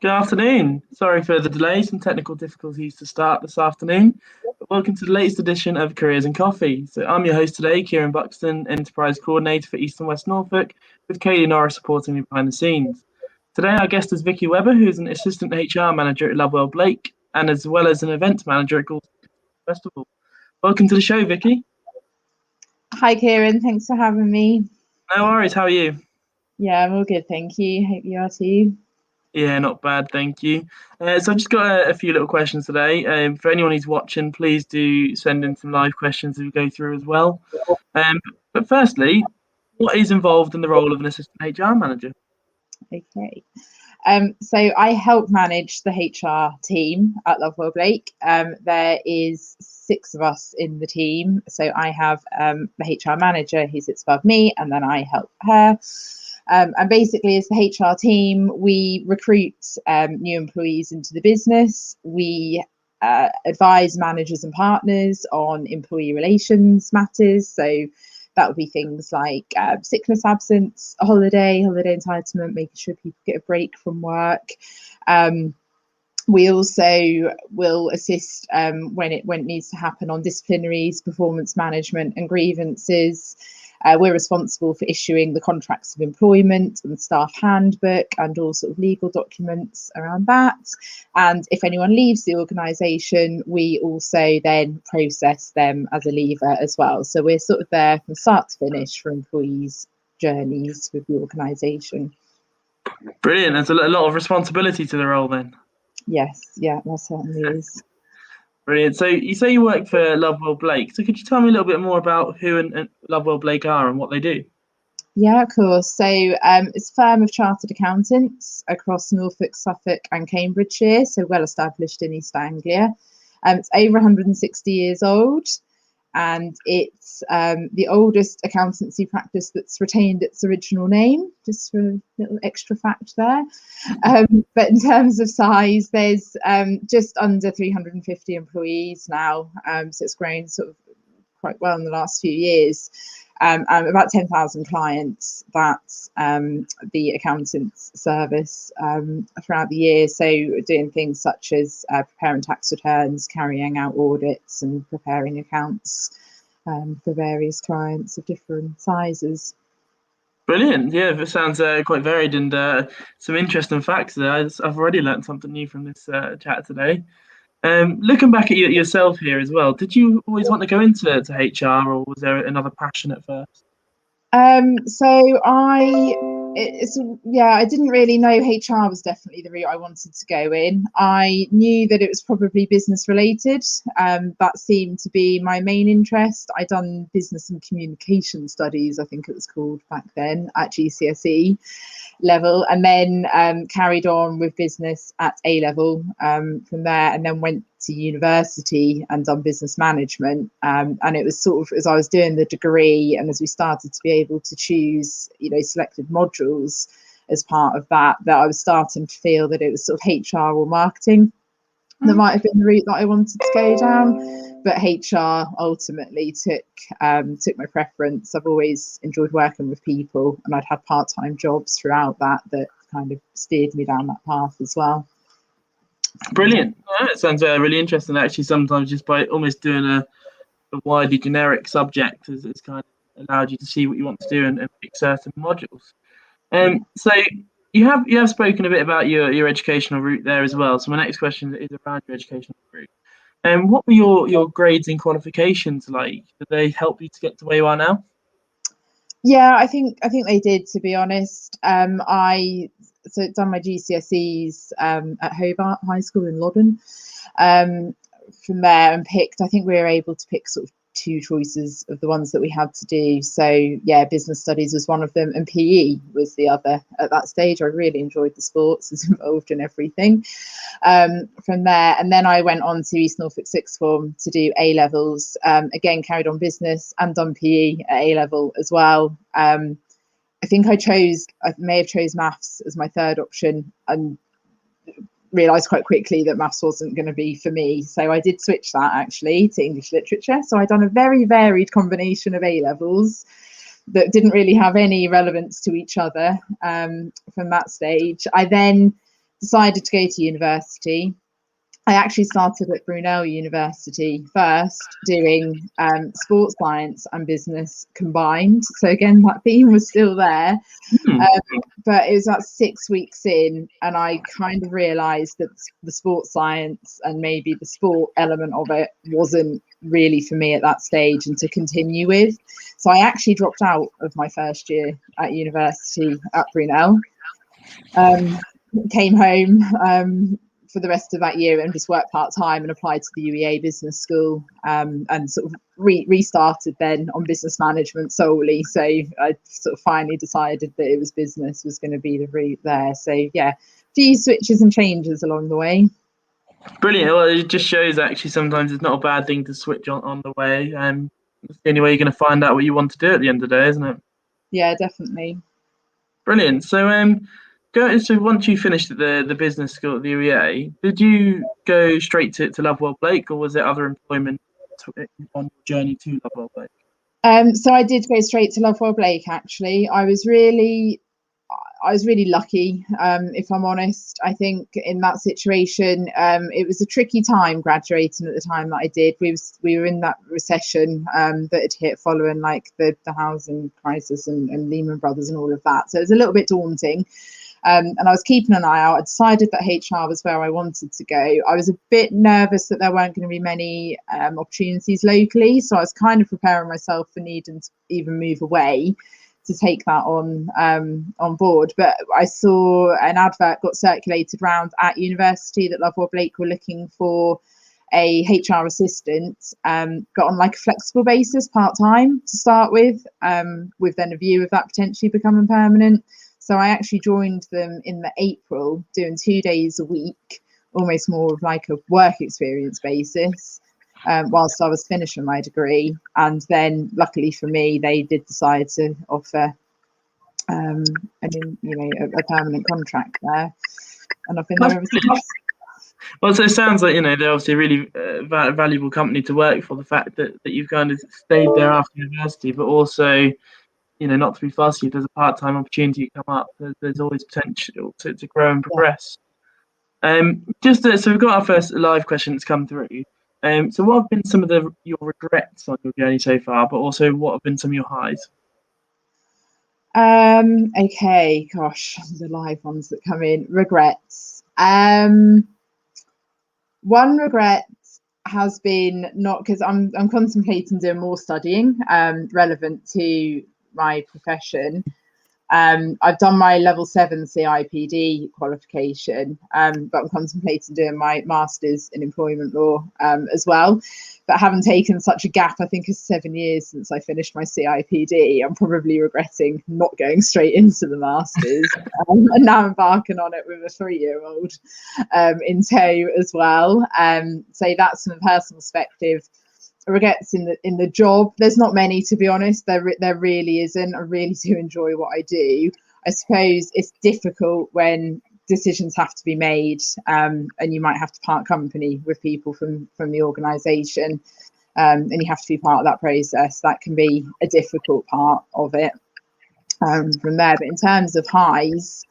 Good afternoon. Sorry for the delay, some technical difficulties to start this afternoon. But welcome to the latest edition of Careers and Coffee. So I'm your host today, Kieran Buxton, Enterprise Coordinator for East and West Norfolk, with Katie Norris supporting me behind the scenes. Today our guest is Vicky Webber, who is an Assistant HR Manager at Lovewell Blake, and as well as an Events Manager at Galton Festival. Welcome to the show, Vicky. Hi, Kieran. Thanks for having me. No worries. How are you? Yeah, I'm all good, thank you. Hope you are too. Yeah, not bad, thank you. So I've just got a few little questions today. For anyone who's watching, please do send in some live questions as we go through as well. But firstly, what is involved in the role of an assistant HR manager? Okay. So I help manage the HR team at Lovewell Blake. There is 6 of us in the team. So I have the HR manager who sits above me, and then I help her. And basically, as the HR team, we recruit new employees into the business. We advise managers and partners on employee relations matters. So that would be things like sickness absence, holiday entitlement, making sure people get a break from work. We also will assist when it needs to happen on disciplinaries, performance management and grievances. We're responsible for issuing the contracts of employment and staff handbook and all sort of legal documents around that. And if anyone leaves the organisation, we also then process them as a leaver as well. So we're sort of there from start to finish for employees' journeys with the organisation. Brilliant. There's a lot of responsibility to the role then. Yes, yeah, that certainly is. Brilliant. So you say you work for Lovewell Blake. So could you tell me a little bit more about who and Lovewell Blake are and what they do? Yeah, of course. So it's a firm of chartered accountants across Norfolk, Suffolk and Cambridgeshire, so well established in East Anglia. It's over 160 years old, and it's the oldest accountancy practice that's retained its original name, just for a little extra fact there. But in terms of size, there's just under 350 employees now, so it's grown sort of quite well in the last few years. About 10,000 clients that the accountants service throughout the year. So doing things such as preparing tax returns, carrying out audits and preparing accounts for various clients of different sizes. Brilliant. Yeah, it sounds quite varied and some interesting facts there. I've already learned something new from this chat today. Looking back at yourself here as well, did you always want to go into HR, or was there another passion at first? So I didn't really know HR was definitely the route I wanted to go in. I knew that it was probably business related. That seemed to be my main interest. I'd done business and communication studies, I think it was called back then, at GCSE level, and then carried on with business at A level from there, and then went to university and done business management. And it was sort of as I was doing the degree and as we started to be able to choose, selected modules as part of that I was starting to feel that it was sort of HR or marketing that might have been the route that I wanted to go down. But HR ultimately took my preference. I've always enjoyed working with people, and I'd had part-time jobs throughout that kind of steered me down that path as well. Brilliant. It sounds really interesting, actually. Sometimes just by almost doing a widely generic subject it's kind of allowed you to see what you want to do and pick certain modules. So you have spoken a bit about your educational route there as well. So my next question is around your educational route. What were your grades and qualifications like? Did they help you to get to where you are now? Yeah, I think they did, to be honest. I done my GCSEs at Hobart High School in Loddon. From there, and I think we were able to pick sort of 2 choices of the ones that we had to do. So yeah, business studies was one of them, and PE was the other. At that stage, I really enjoyed the sports, was involved in everything. From there, and then I went on to East Norfolk Sixth Form to do A levels. Again, carried on business and done PE at A level as well. I think I may have chose maths as my third option, and realised quite quickly that maths wasn't going to be for me. So I did switch that actually to English literature. So I'd done a very varied combination of A levels that didn't really have any relevance to each other from that stage. I then decided to go to university. I actually started at Brunel University first, doing sports science and business combined. So again, that theme was still there. But it was about 6 weeks in, and I kind of realised that the sports science and maybe the sport element of it wasn't really for me at that stage and to continue with. So I actually dropped out of my first year at university at Brunel. Came home for the rest of that year and just worked part-time and applied to the UEA Business School, and sort of restarted then on business management solely. So I sort of finally decided that it was business was going to be the route there. So yeah, few switches and changes along the way. Brilliant. Well, it just shows actually sometimes it's not a bad thing to switch on the way. It's the only way you're going to find out what you want to do at the end of the day, isn't it? Yeah, definitely. Brilliant. So so once you finished at the business school at the UEA, did you go straight to Lovewell Blake, or was there other employment on your journey to Lovewell Blake? So I did go straight to Lovewell Blake. Actually, I was really lucky, if I'm honest. I think in that situation, it was a tricky time graduating at the time that I did. We were in that recession that had hit following like the housing crisis and Lehman Brothers and all of that. So it was a little bit daunting. And I was keeping an eye out. I decided that HR was where I wanted to go. I was a bit nervous that there weren't going to be many opportunities locally. So I was kind of preparing myself for needing to even move away to take that on board. But I saw an advert got circulated around at university that Lovewell Blake were looking for a HR assistant, but on like a flexible basis, part-time to start with then a view of that potentially becoming permanent. So I actually joined them in the April, doing 2 days a week, almost more of like a work experience basis, whilst I was finishing my degree. And then luckily for me, they did decide to offer a permanent contract there. And I've been there ever since. Well, so it sounds like, they're obviously a really valuable company to work for, the fact that you've kind of stayed there after university, but also, not to be fussy, if there's a part-time opportunity come up, there's always potential to grow and progress. Yeah. So we've got our first live question that's come through. So what have been some of your regrets on your journey so far, but also what have been some of your highs? Okay, gosh, the live ones that come in. Regrets. One regret has been not, because I'm contemplating doing more studying relevant to my profession. I've done my level 7 CIPD qualification, but I'm contemplating doing my master's in employment law as well. But having taken such a gap, I think it's 7 years since I finished my CIPD, I'm probably regretting not going straight into the master's and now embarking on it with a 3-year-old in tow as well. So that's from a personal perspective. Regrets in the job, there's not many, to be honest. There really isn't. I really do enjoy what I do. I suppose it's difficult when decisions have to be made, and you might have to part company with people from the organisation, and you have to be part of that process. That can be a difficult part of it from there. But in terms of highs,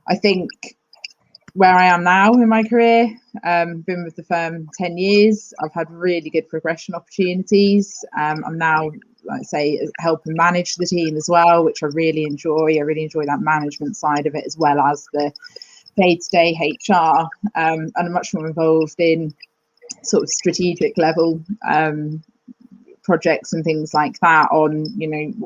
I think where I am now in my career, been with the firm 10 years. I've had really good progression opportunities. I'm now, like I say, helping manage the team as well, which I really enjoy. I really enjoy that management side of it, as well as the day-to-day HR, and I'm much more involved in sort of strategic level projects and things like that on,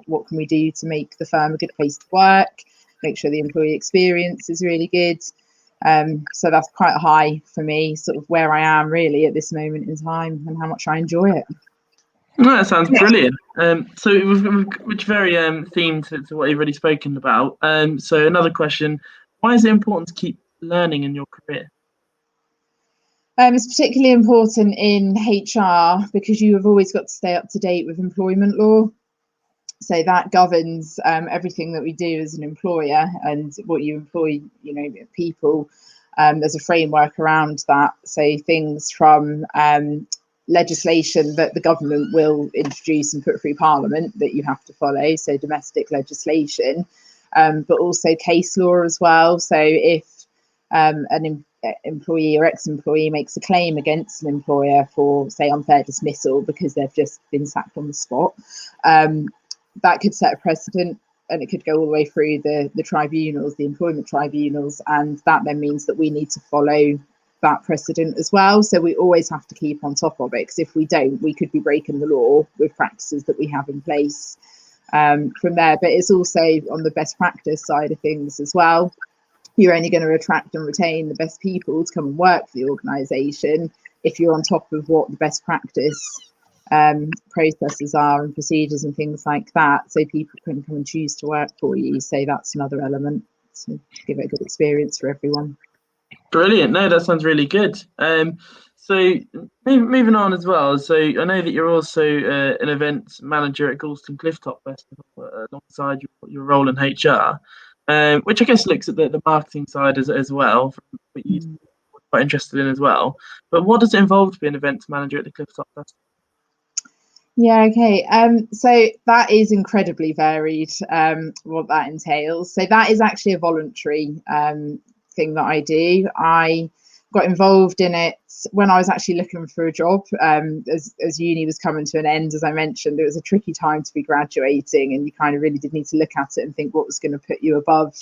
what can we do to make the firm a good place to work, make sure the employee experience is really good. So that's quite high for me, sort of where I am really at this moment in time and how much I enjoy it. No, that sounds brilliant. So which very themed to what you've already spoken about. So another question: why is it important to keep learning in your career? It's particularly important in HR because you have always got to stay up to date with employment law. So that governs everything that we do as an employer and what you employ, people. There's a framework around that. So things from legislation that the government will introduce and put through Parliament that you have to follow. So domestic legislation, but also case law as well. So if employee or ex-employee makes a claim against an employer for, say, unfair dismissal because they've just been sacked on the spot, that could set a precedent, and it could go all the way through the tribunals, the employment tribunals, and that then means that we need to follow that precedent as well. So we always have to keep on top of it, because if we don't, we could be breaking the law with practices that we have in place from there. But it's also on the best practice side of things as well. You're only going to attract and retain the best people to come and work for the organisation if you're on top of what the best practice processes are and procedures and things like that, so people can come and choose to work for you. So that's another element to give it a good experience for everyone. Brilliant. No, that sounds really good. So moving on as well. So I know that you're also an events manager at Galston Clifftop Festival alongside your role in HR, which I guess looks at the marketing side as well, from what you're quite interested in as well. But what does it involve to be an events manager at the Clifftop Festival? Yeah, okay. So that is incredibly varied, what that entails. So that is actually a voluntary thing that I do. I got involved in it when I was actually looking for a job. As uni was coming to an end, as I mentioned, it was a tricky time to be graduating, and you kind of really did need to look at it and think what was going to put you above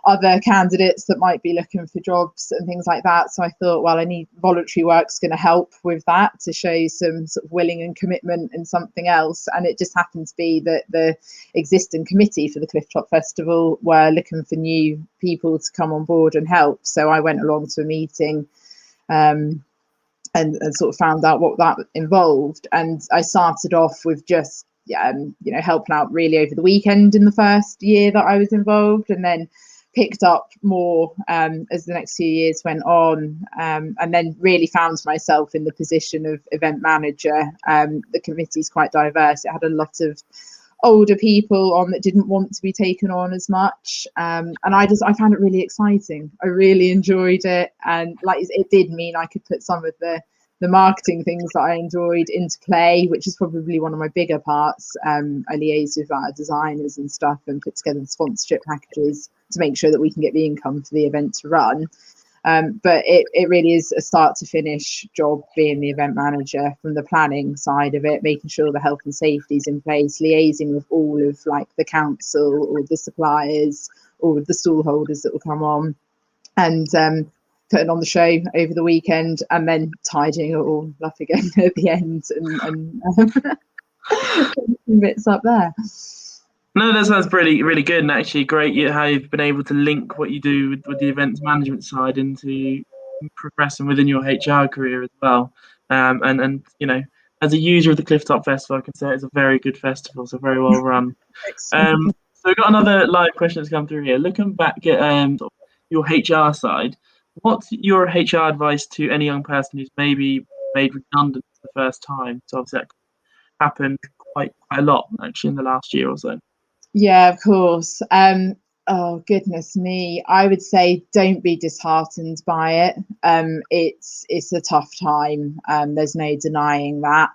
other candidates that might be looking for jobs and things like that. So I thought, well, I need voluntary work's going to help with that, to show some sort of willing and commitment in something else. And it just happened to be that the existing committee for the Clifftop Festival were looking for new people to come on board and help. So I went along to a meeting and sort of found out what that involved. And I started off with just helping out really over the weekend in the first year that I was involved, and then picked up more as the next few years went on, and then really found myself in the position of event manager. The committee's quite diverse. It had a lot of older people on that didn't want to be taken on as much, and I found it really exciting. I really enjoyed it, and it did mean I could put some of the marketing things that I enjoyed into play, which is probably one of my bigger parts. I liaise with our designers and stuff and put together the sponsorship packages to make sure that we can get the income for the event to run. But it really is a start to finish job being the event manager, from the planning side of it, making sure the health and safety is in place, liaising with all of the council or the suppliers or the stall holders that will come on, and putting on the show over the weekend, and then tidying it all up again at the end and bits up there. No, that sounds really good, and actually great how you've been able to link what you do with the events management side into progressing within your HR career as well. And as a user of the Clifftop Festival, I can say it's a very good festival, so very well run. So we've got another live question that's come through here. Looking back at your HR side, what's your HR advice to any young person who's maybe made redundant for the first time? So obviously that happened quite a lot actually in the last year or so. Yeah, of course. Oh goodness me, I would say don't be disheartened by it. It's a tough time. There's no denying that.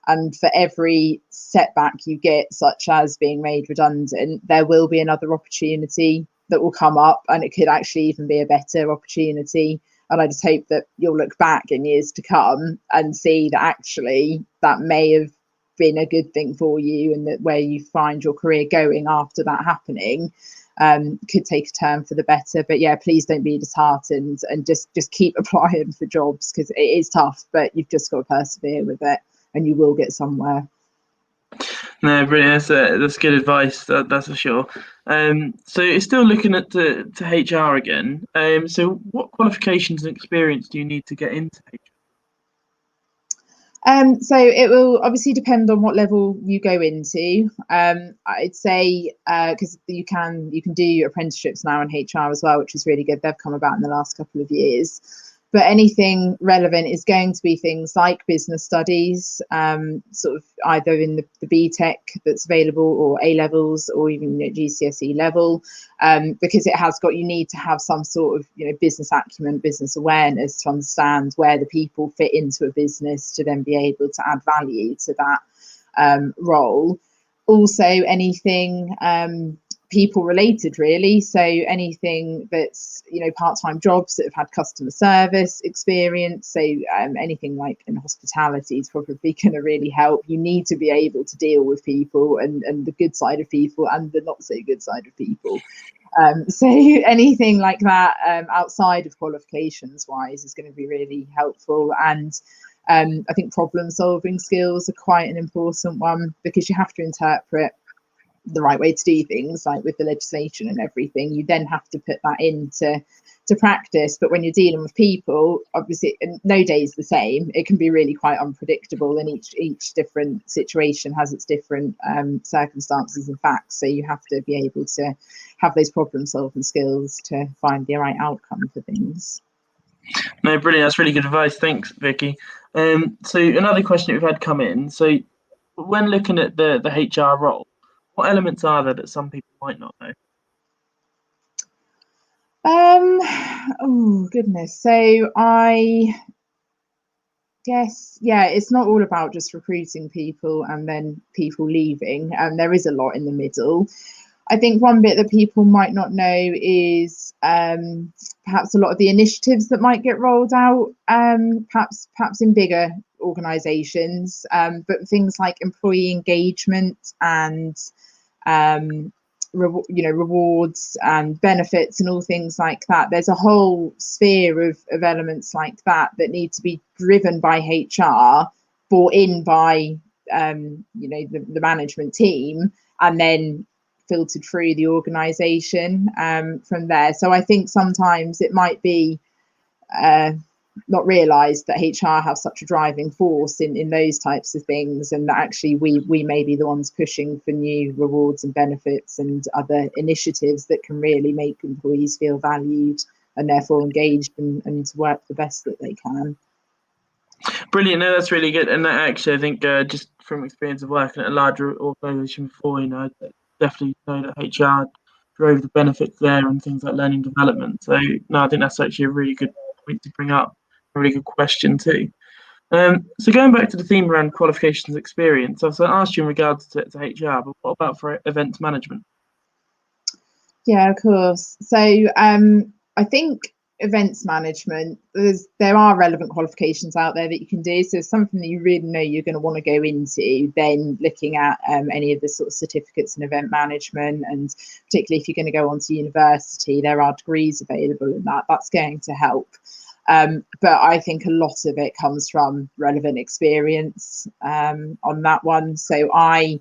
And for every setback you get, such as being made redundant, there will be another opportunity that will come up, and it could actually even be a better opportunity. And I just hope that you'll look back in years to come and see that actually that may have been a good thing for you, and that where you find your career going after that happening could take a turn for the better. But yeah, please don't be disheartened, and just keep applying for jobs, because it is tough, but you've just got to persevere with it and you will get somewhere. No, brilliant. That's good advice. That's for sure. So it's still looking at to HR again. So what qualifications and experience do you need to get into HR? So it will obviously depend on what level you go into. I'd say because you can do apprenticeships now in HR as well, which is really good. They've come about in the last couple of years. But anything relevant is going to be things like business studies, sort of either in the BTEC that's available, or A levels, or even GCSE level, because you need to have some sort of business acumen, business awareness to understand where the people fit into a business to then be able to add value to that role. Also, anything people related, really. So anything that's, you know, part-time jobs that have had customer service experience, so anything like in hospitality is probably going to really help. You need to be able to deal with people, and the good side of people and the not so good side of people. So anything like that outside of qualifications wise is going to be really helpful. And I think problem solving skills are quite an important one, because you have to interpret the right way to do things, like with the legislation and everything. You then have to put that into practice. But when you're dealing with people, obviously no day is the same. It can be really quite unpredictable, and each different situation has its different circumstances and facts. So you have to be able to have those problem solving skills to find the right outcome for things. No, brilliant. That's really good advice. Thanks, Vicky. So another question that we've had come in. So when looking at the HR role, what elements are there that some people might not know? Oh goodness. So I guess, yeah, it's not all about just recruiting people and then people leaving. There is a lot in the middle. I think one bit that people might not know is perhaps a lot of the initiatives that might get rolled out, perhaps in bigger organisations, but things like employee engagement and rewards and benefits and all things like that. There's a whole sphere of elements like that need to be driven by HR, brought in by the management team, and then filtered through the organisation from there. So I think sometimes it might be not realised that HR have such a driving force in those types of things, and that actually we may be the ones pushing for new rewards and benefits and other initiatives that can really make employees feel valued and therefore engaged and work the best that they can. Brilliant. No, that's really good. And that actually, I think just from experience of working at a larger organisation before, I definitely know that HR drove the benefits there and things like learning development. So no, I think that's actually a really good point to bring up. A really good question too. So going back to the theme around qualifications experience, I asked you in regards to HR, but what about for events management? Yeah, of course. So I think events management, there are relevant qualifications out there that you can do. So if something that you really know you're going to want to go into, then looking at any of the sort of certificates in event management, and particularly if you're going to go on to university, there are degrees available in that's going to help. But I think a lot of it comes from relevant experience on that one. So I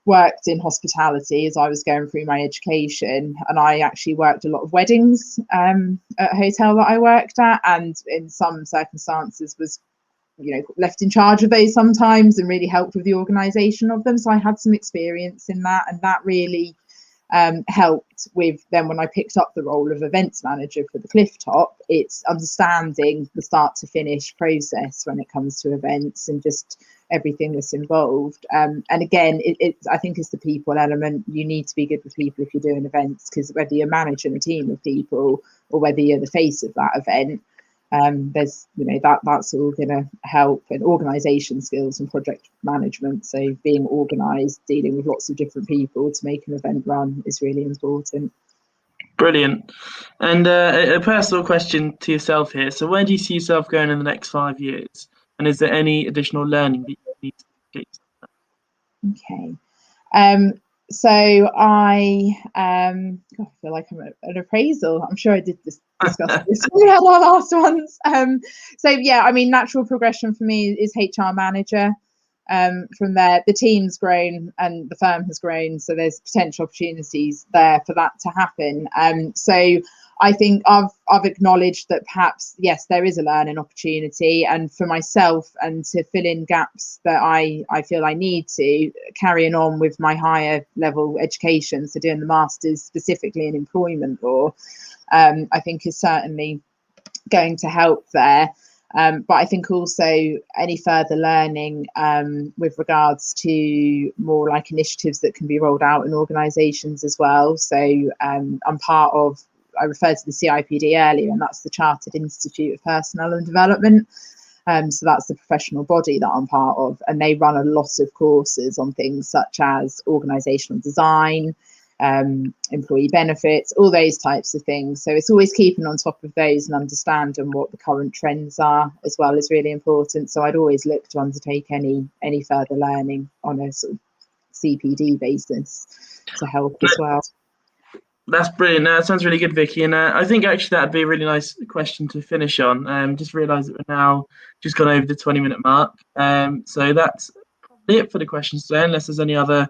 worked in hospitality as I was going through my education, and I actually worked a lot of weddings at a hotel that I worked at, and in some circumstances was left in charge of those sometimes and really helped with the organisation of them. So I had some experience in that, and that really helped with then when I picked up the role of events manager for the Cliff Top. It's understanding the start to finish process when it comes to events and just everything that's involved. And again, I think it's the people element. You need to be good with people if you're doing events, because whether you're managing a team of people or whether you're the face of that event, there's that's all going to help. And organisation skills and project management, so being organised, dealing with lots of different people to make an event run is really important. Brilliant. And a personal question to yourself here. So where do you see yourself going in the next 5 years? And is there any additional learning that you need to get yourself done? Okay. So I feel like I'm at an appraisal. I'm sure I did discuss this when we had our last ones. So yeah, I mean, natural progression for me is HR manager. From there, the team's grown and the firm has grown, so there's potential opportunities there for that to happen. So I think I've acknowledged that perhaps, yes, there is a learning opportunity, and for myself and to fill in gaps that I feel I need to, carrying on with my higher level education, so doing the masters specifically in employment law, I think is certainly going to help there. But I think also any further learning with regards to more like initiatives that can be rolled out in organisations as well. So I referred to the CIPD earlier, and that's the Chartered Institute of Personnel and Development. So that's the professional body that I'm part of, and they run a lot of courses on things such as organisational design, employee benefits, all those types of things. So it's always keeping on top of those and understanding what the current trends are as well is really important. So I'd always look to undertake any further learning on a sort of CPD basis to help as well. That's brilliant. That sounds really good, Vicky. And I think actually that'd be a really nice question to finish on. Just realised that we're now just gone over the 20-minute mark. So that's probably it for the questions today, unless there's any other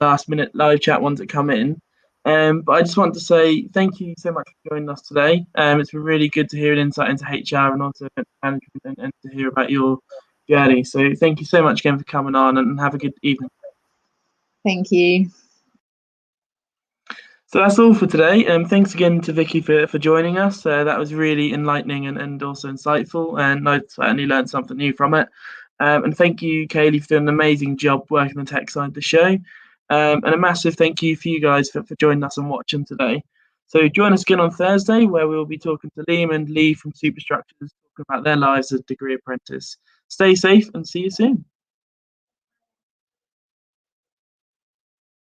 last-minute live chat ones that come in. But I just want to say thank you so much for joining us today. It's been really good to hear an insight into HR and also management and to hear about your journey. So thank you so much again for coming on, and have a good evening. Thank you. So that's all for today. Thanks again to Vicky for joining us. That was really enlightening and also insightful, and I certainly learned something new from it. And thank you, Kaylee, for doing an amazing job working the tech side of the show. And a massive thank you for you guys for joining us and watching today. So join us again on Thursday, where we'll be talking to Liam and Lee from Superstructures, talking about their lives as a degree apprentice. Stay safe and see you soon.